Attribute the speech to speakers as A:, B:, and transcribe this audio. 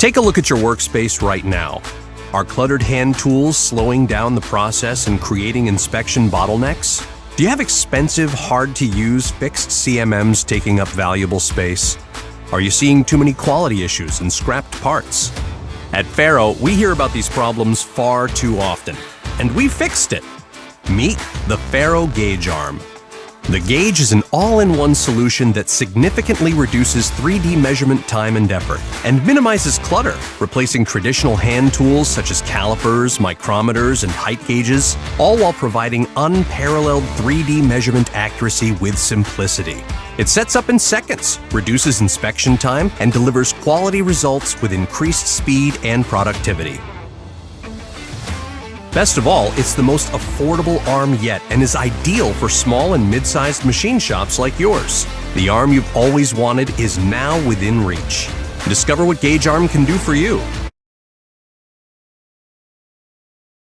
A: Take a look at your workspace right now. Are cluttered hand tools slowing down the process and creating inspection bottlenecks? Do you have expensive, hard-to-use fixed CMMs taking up valuable space? Are you seeing too many quality issues and scrapped parts? At FARO, we hear about these problems far too often, and we fixed it. Meet the FARO Gage Arm. The Gage is an all-in-one solution that significantly reduces 3D measurement time and effort and minimizes clutter, replacing traditional hand tools such as calipers, micrometers, and height gauges, all while providing unparalleled 3D measurement accuracy with simplicity. It sets up in seconds, reduces inspection time, and delivers quality results with increased speed and productivity. Best of all, it's the most affordable arm yet and is ideal for small and mid-sized machine shops like yours. The arm you've always wanted is now within reach. Discover what Gage Arm can do for you.